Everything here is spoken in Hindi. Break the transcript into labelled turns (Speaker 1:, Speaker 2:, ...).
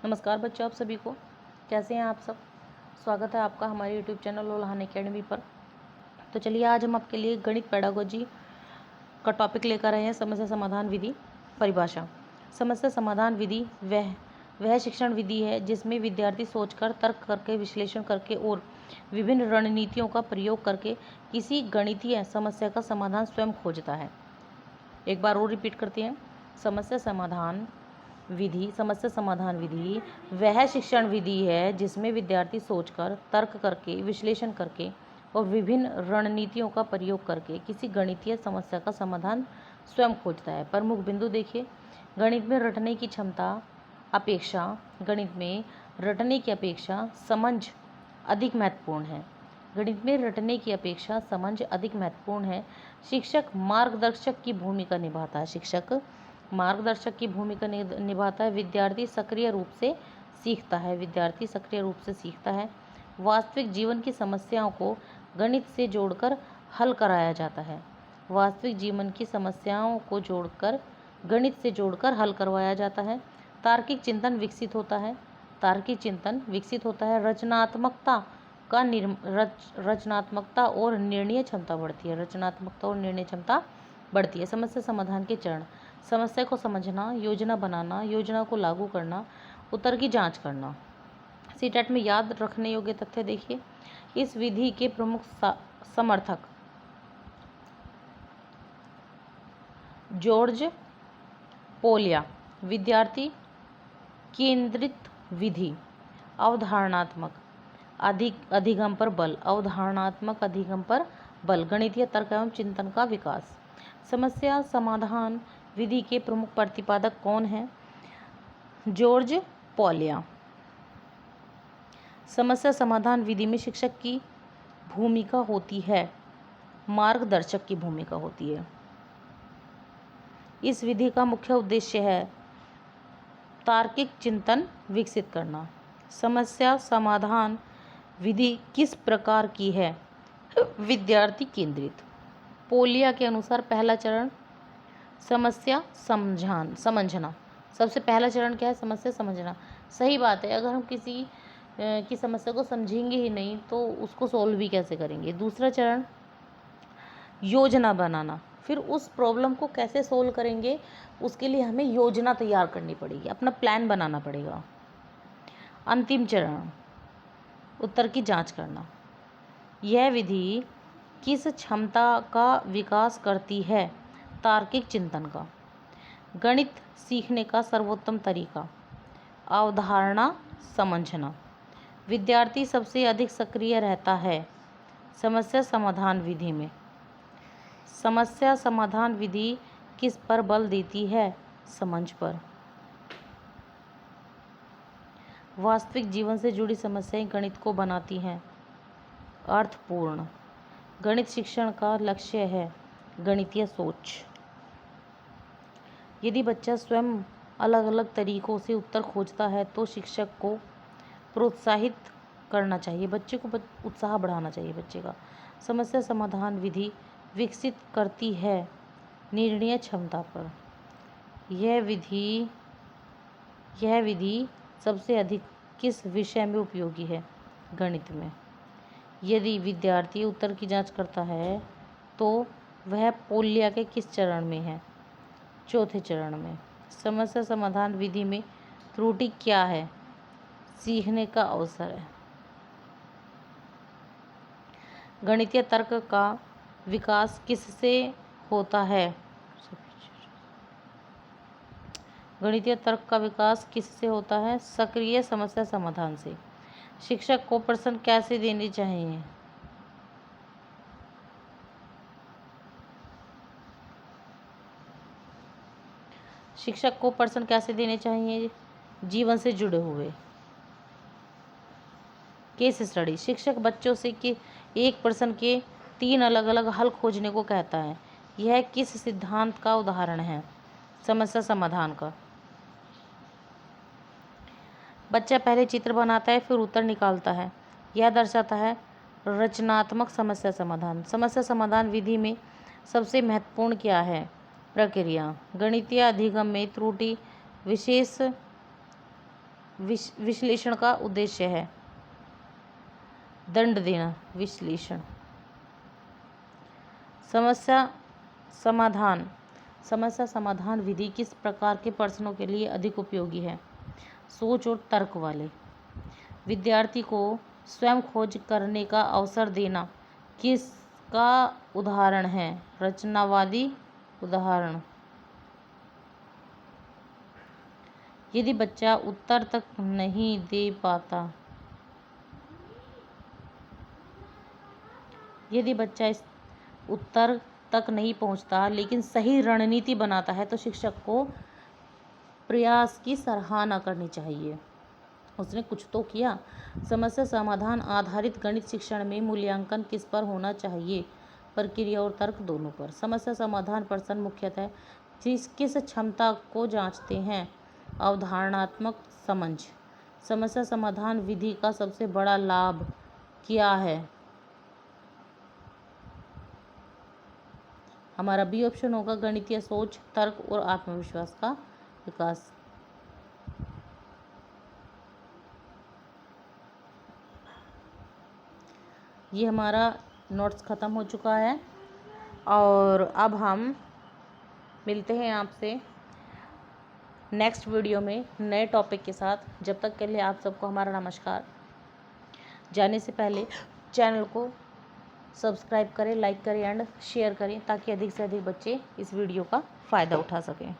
Speaker 1: नमस्कार बच्चों, आप सभी को कैसे हैं आप सब। स्वागत है आपका हमारे यूट्यूब चैनल लोल्हान एकेडमी पर। तो चलिए आज हम आपके लिए गणित पेडागोजी का टॉपिक लेकर आए हैं। समस्या समाधान विधि परिभाषा। समस्या समाधान विधि वह शिक्षण विधि है जिसमें विद्यार्थी सोचकर, तर्क करके, विश्लेषण करके और विभिन्न रणनीतियों का प्रयोग करके किसी गणितीय समस्या का समाधान स्वयं खोजता है। एक बार और रिपीट करते हैं। समस्या समाधान विधि वह शिक्षण विधि है जिसमें विद्यार्थी सोचकर, तर्क करके, विश्लेषण करके और विभिन्न रणनीतियों का प्रयोग करके किसी गणितीय समस्या का समाधान स्वयं खोजता है। प्रमुख बिंदु देखिए। गणित में रटने की अपेक्षा समझ अधिक महत्वपूर्ण है। शिक्षक मार्गदर्शक की भूमिका निभाता है। विद्यार्थी सक्रिय रूप से सीखता है। वास्तविक जीवन की समस्याओं को गणित से जोड़कर हल करवाया जाता है। तार्किक चिंतन विकसित होता है। रचनात्मकता और निर्णय क्षमता बढ़ती है। समस्या समाधान के चरण: समस्या को समझना, योजना बनाना, योजना को लागू करना, उत्तर की जांच करना। सीटेट में याद रखने योग्य तथ्य देखिए। इस विधि के प्रमुख समर्थक जॉर्ज पोलिया। विद्यार्थी केंद्रित विधि, अवधारणात्मक अधिगम पर बल, गणितीय तर्क एवं चिंतन का विकास। समस्या समाधान विधि के प्रमुख प्रतिपादक कौन हैं? George polio. समस्या समाधान विधि में शिक्षक की भूमिका होती है, मार्गदर्शक की भूमिका होती है। इस विधि का मुख्य उद्देश्य है तार्किक चिंतन विकसित करना। समस्या समाधान विधि किस प्रकार की है? विद्यार्थी केंद्रित। पोलिया के अनुसार पहला चरण समस्या समझना। सबसे पहला चरण क्या है? समस्या समझना। सही बात है, अगर हम किसी की समस्या को समझेंगे ही नहीं तो उसको सॉल्व भी कैसे करेंगे। दूसरा चरण योजना बनाना। फिर उस प्रॉब्लम को कैसे सॉल्व करेंगे उसके लिए हमें योजना तैयार करनी पड़ेगी, अपना प्लान बनाना पड़ेगा। अंतिम चरण उत्तर की जांच करना। यह विधि किस क्षमता का विकास करती है? तार्किक चिंतन का। गणित सीखने का सर्वोत्तम तरीका, अवधारणा समझना। विद्यार्थी सबसे अधिक सक्रिय रहता है समस्या समाधान विधि में। समस्या समाधान विधि किस पर बल देती है? समझ पर। वास्तविक जीवन से जुड़ी समस्याएं गणित को बनाती हैं अर्थपूर्ण। गणित शिक्षण का लक्ष्य है गणितीय सोच। यदि बच्चा स्वयं अलग अलग तरीकों से उत्तर खोजता है तो शिक्षक को प्रोत्साहित करना चाहिए, बच्चे को उत्साह बढ़ाना चाहिए बच्चे का। समस्या समाधान विधि विकसित करती है निर्णय क्षमता पर। यह विधि सबसे अधिक किस विषय में उपयोगी है? गणित में। यदि विद्यार्थी उत्तर की जांच करता है तो वह पोलिया के किस चरण में है? चौथे चरण में। समस्या समाधान विधि में त्रुटि क्या है? सीखने का अवसर है। गणितीय तर्क का विकास किससे होता है? सक्रिय समस्या समाधान से। शिक्षक को प्रश्न कैसे देने चाहिए? जीवन से जुड़े हुए। Case study. शिक्षक बच्चों से कि एक प्रश्न के 3 अलग अलग हल खोजने को कहता है। यह किस सिद्धांत का उदाहरण है? समस्या समाधान का। बच्चा पहले चित्र बनाता है फिर उत्तर निकालता है। यह दर्शाता है रचनात्मक समस्या समाधान। समस्या समाधान विधि में सबसे महत्वपूर्ण क्या है? प्रक्रिया। गणितीय अधिगम में त्रुटि विश्लेषण का उद्देश्य है। दंड देना, विश्लेषण। समस्या समाधान विधि किस प्रकार के प्रश्नों के लिए अधिक उपयोगी है? सोच और तर्क वाले। विद्यार्थी को स्वयं खोज करने का अवसर देना किसका उदाहरण है? रचनावादी उदाहरण। यदि बच्चा उत्तर तक नहीं दे पाता, यदि बच्चा इस उत्तर तक नहीं पहुंचता लेकिन सही रणनीति बनाता है तो शिक्षक को प्रयास की सराहना करनी चाहिए। उसने कुछ तो किया। समस्या समाधान आधारित गणित शिक्षण में मूल्यांकन किस पर होना चाहिए? प्रक्रिया और तर्क दोनों पर। समस्या समाधान प्रश्न मुख्यतः किस क्षमता को जांचते हैं? अवधारणात्मक समझ। समस्या समाधान विधि का सबसे बड़ा लाभ क्या है? हमारा बी ऑप्शन होगा, गणितीय सोच, तर्क और आत्मविश्वास का विकास। ये हमारा नोट्स ख़त्म हो चुका है और अब हम मिलते हैं आपसे नेक्स्ट वीडियो में नए टॉपिक के साथ। जब तक के लिए आप सबको हमारा नमस्कार। जाने से पहले चैनल को सब्सक्राइब करें, लाइक करें एंड शेयर करें ताकि अधिक से अधिक बच्चे इस वीडियो का फ़ायदा उठा सकें।